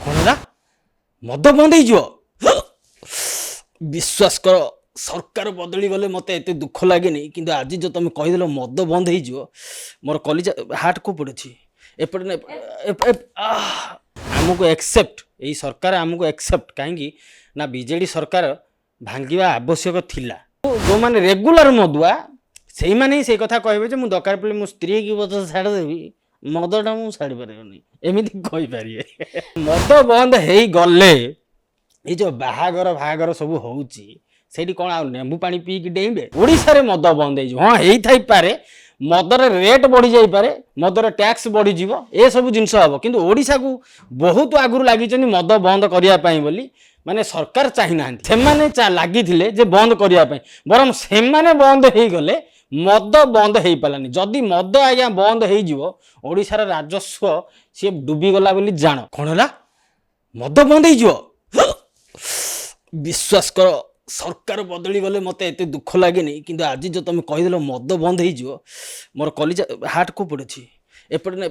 कौन है मद बंद विश्वास कर सरकार बदली गले मत एत दुख लगे कि आज जो तुम कहीदेल मद बंद हो मोर कलिजा हार्ट को पड़े एपटे आमको एक्सेप्ट यही सरकार आमको एक्सेप्ट कहीं ना बीजेडी सरकार भांगा आवश्यक थिला जो मैंने रेगुलर मदुआ से मैंने ही से कथा कहे मुझे दरकार पड़े मो स्त्री की बस छाड़देवी मदटा मुझे छाड़ी पारे एमती कहीपर मद बंद हो गले ये जो बाहागर सब होती कौन आ नेबू पानी पीकी डेइबे ओडिशा रे मद बंद हो हाँ हो पारे मदर रेट बढ़ी जाई पारे मदर टैक्स बढ़ी जीवो ए सब जिनस हम किंतु ओडिशा को बहुत आगु लगी मद बंद करने बोली माने सरकार चाहिना से लगी जे बंद करने बरम से बंद हो गले मद बंद हो पारानी जदि मद आज्ञा बंद होशार राजस्व सी डूबीगला बोली जान कौन है मद बंद हो विश्वास कर सरकार बदली गले मत एत दुख लगे कि आज जो तुम कहीदेल मद बंद हो मोर कलिजा हार्ट को पड़े एपटे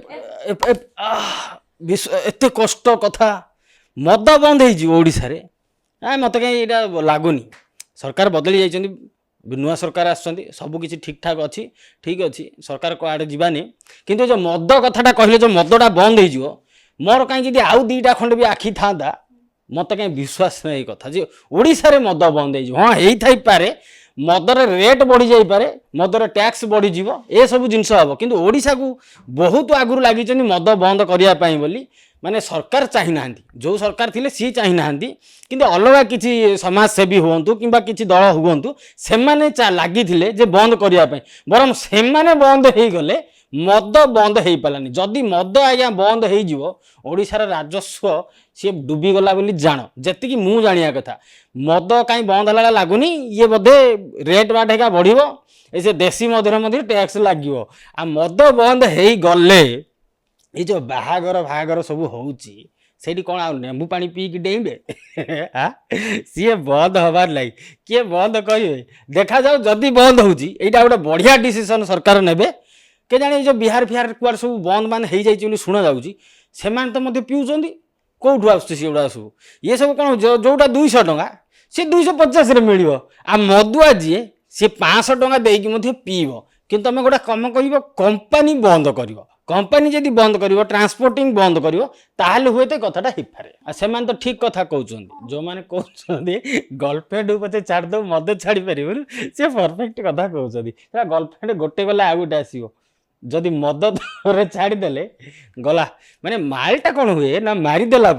एत कष्ट कथा मद बंद होशार मत कहीं लगुनि सरकार बदली जा नुआ सरकार आसबुकिछ ठीक ठाक अच्छी ठीक अच्छी सरकार कड़े जावानी किंतु जो मद कथाटा कहले जो मदटा बंद हो मोर कहीं आउ दीटा खंड भी आखि था मत कहीं विश्वास नहीं कथा जे ओडिशा रे मद बंद हो हाँ हो पारे मदर रेट बढ़ी जाई पारे मदर टैक्स बढ़ी जीवो ए सब जिनस हम किंतु ओडिशा को बहुत आगु लगी मद बंद करने बोली माने सरकार चाहिना जो सरकार थिले सी चाहिना किंतु अलग किसी समाजसेवी हुंतु किंबा किसी दल हुंतु से लगी जे बंद करने बरम से बंद हो गले मद बंद हो पारानी जदि मद आज्ञा बंद होशार राजस्व सी डूबीगला बोली जान जी मु जाना कथा मद कहीं बंद है लगुनि ये बोधे रेट बाट हेका बढ़ो ये देशी मदर टैक्स लगे आ मद बंद हो गले ये जो बाहागर सब होती कौन आ नेबू पानी पीकी डेइबे सी बंद हबार लगे किए बंद कहे देखा जाओ जदि बंद होगी गोटे बढ़िया डिसीजन सरकार नेबे के जाने जो बिहार फिहार कुआर सब बंद मान हो जाए शुणा जाऊँगी से पीऊँच कौटू आसुगा सब ये सब कौन जोटा 200 टंका सी 250 मिल आ मदुआ जी सी 500 टंका देकी पीब कि तुम गोटे कम कर कंपानी बंद कर कंपानी जदि बंद कर ट्रांसपोर्टिंग बंद कर ताहले हुए तो कथाटा हो पारे से तो ठीक कथा कहते जो मैंने कहते गर्लफ्रेंड पचे छाड़ दो मद छाड़ी पार सी परफेक्ट कथा कहते गर्लफ्रेंड गोटे गला आ गोटे आसो जदि मद छाड़देले गला माने मालटा कौन हुए ना मारिदेला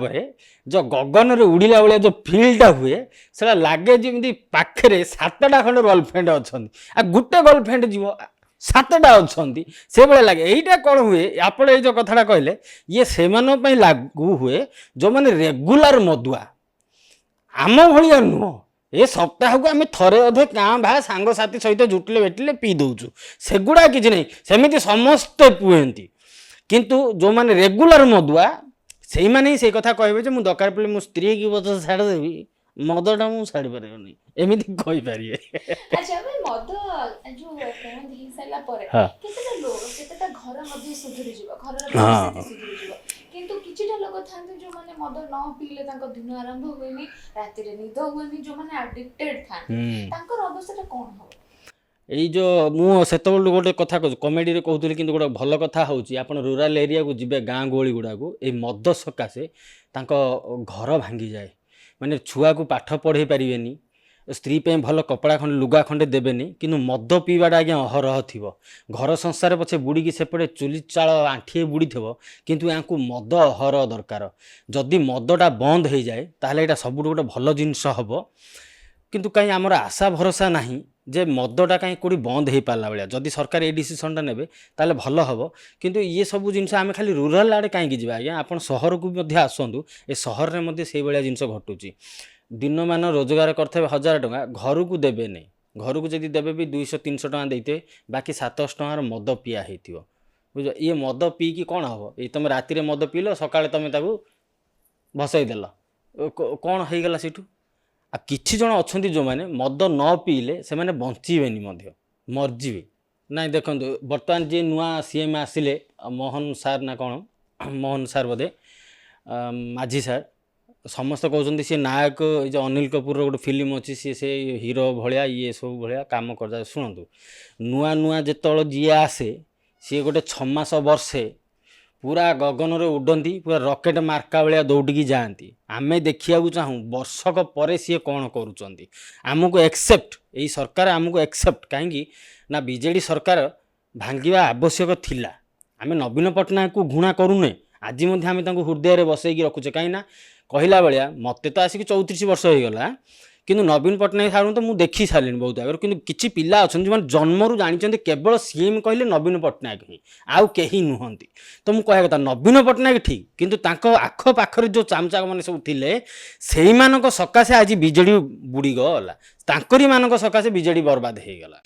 जो गगन रे उड़ीला भाया जो फिल्डटा हुए से लगे जमी पाखे 7टा खंड गर्लफ्रेंड अच्छा आ गोटे गर्लफ्रेंड जीव 7टा अच्छा से भाया लगे यहीटा कौन हुए आप जो कथाटा कहले ये से लागू हुए जो मैंने रेगुलर मदुआ आम भाया नुह ए सप्ताह को आम थे अधे क्या भा सांग साथी सहित जुटिले भेटिले पी दौचु सेगुड़ा कि नहीं सेमती समस्ते पुहंती किंतु जो मैंने रेगुलर मदुआ से मैंने ही से कथा कहे मुझे दरकार पड़े मो स्त्री की बस छाड़देवी मदटा मुझे छाड़ी पारे एमती कहीपर अच्छा भाई मद जो बंद हो सारा पर केतेटा लोग केतेटा घर मध्ये सुधुरी जिवो घरर परिस्थिति सुधुरी जिवो किंतु किछिटा लोग थांते जो माने मद न पीले तांको दिन आरंभ होइनी राति रे निद होइनी जो माने एडिक्टेड थांते तांकर अवस्थाटा कोन हो यही जो मुझे गोटे कथा कहूँ कमेडी रे कहूली कि गोटे भल कथा हूँ आप रूराल एरिया को जी गाँ गहली गुड़ा को ये मद सकाशे घर भांगी जाए माने छुआ को पाठ पढ़े पारे स्त्री पे भल कपड़ा खंडे लुगा खंडे देवेनि किंतु मद पीवाटा आज्ञा अहरह थी घर संसार पछे बुड़ी सेपटे चुली चाल आंठिए बुड़ी थो किंतु या मद अहरह दरकार जदि मदटा बंद हो जाए ताहले एटा सबुठ गोटे भल जिनस हम किंतु कहीं आमर आशा भरोसा नहीं जे मदटा कहीं कौटी बंद हो पारा भाया जदि सरकार ये डिसीजनटा ने ताले भल हम किंतु ये सब जिनस आम खाली रूराल आड़े कहीं जावा आज्ञा आप सहर को भी आसतु ए सहर में से भाया जिनस घटुची दिन मान रोजगार करते 1000 टंका घर को देवे नहीं घर को जब देवे भी 200-300 टंका देते बाकी 700 टंकार मद पिया हो बुझ ये मद पीकी कौन हम ये तुम राति मद पील सकाଳେ तुम भसईदेल कौन हो गला से आ किछि जन अच्छा जो मैंने मद न पीले से मैंने बंचीबेनि मरजीवे ना देखो बर्तमान जी नुआ सीएम आसिले मोहन सार ना कौन मोहन सार बोधे माझी सार ସମସ୍ତେ କହୁଛନ୍ତି ସିଏ ନାୟକ ଏଇ ଯେଉଁ ଅନିଲ କପୁରର ଗୋଟେ ଫିଲ୍ମ ଅଛି ସିଏ ସେ ହିରୋ ଭଳିଆ ଇଏ ସବୁ ଭଳିଆ କାମ କରିଯାଏ। ଶୁଣନ୍ତୁ ନୂଆ ନୂଆ ଯେତେବେଳେ ଯିଏ ଆସେ ସିଏ ଗୋଟେ 6 ମାସ ବର୍ଷେ ପୁରା ଗଗନରେ ଉଡ଼ନ୍ତି, ପୁରା ରକେଟ୍ ମାର୍କା ଭଳିଆ ଦୌଡ଼ିକି ଯାଆନ୍ତି। ଆମେ ଦେଖିବାକୁ ଚାହୁଁ ବର୍ଷକ ପରେ ସିଏ କ'ଣ କରୁଛନ୍ତି। ଆମକୁ ଏକ୍ସେପ୍ଟ ଏଇ ସରକାର ଆମକୁ ଏକ୍ସେପ୍ଟ କାହିଁକି ନା ବିଜେଡ଼ି ସରକାର ଭାଙ୍ଗିବା ଆବଶ୍ୟକ ଥିଲା। ଆମେ ନବୀନ ପଟ୍ଟନାୟକକୁ ଘୃଣା କରୁନେ, ଆଜି ମଧ୍ୟ ଆମେ ତାଙ୍କୁ ହୃଦୟରେ ବସେଇକି ରଖୁଛେ। କାହିଁକି ନା କହିଲା ଭଳିଆ ମୋତେ ତ ଆସିକି 34 ବର୍ଷ ହେଇଗଲା, କିନ୍ତୁ ନବୀନ ପଟ୍ଟନାୟକ ସାର୍ଙ୍କୁ ତ ମୁଁ ଦେଖି ସାରିଲିଣି ବହୁତ ଆଗରୁ। କିନ୍ତୁ କିଛି ପିଲା ଅଛନ୍ତି ଯେଉଁମାନେ ଜନ୍ମରୁ ଜାଣିଛନ୍ତି କେବଳ ସିଏମ୍ କହିଲେ ନବୀନ ପଟ୍ଟନାୟକ ହିଁ, ଆଉ କେହି ନୁହନ୍ତି। ତ ମୁଁ କହିବା କଥା ନବୀନ ପଟ୍ଟନାୟକ ଠିକ୍, କିନ୍ତୁ ତାଙ୍କ ଆଖପାଖରେ ଯେଉଁ ଚାମଚାମାନେ ସବୁ ଥିଲେ ସେଇମାନଙ୍କ ସକାଶେ ଆଜି ବିଜେଡ଼ି ବୁଡ଼ିଗଲା, ତାଙ୍କରି ମାନଙ୍କ ସକାଶେ ବିଜେଡ଼ି ବର୍ବାଦ ହେଇଗଲା।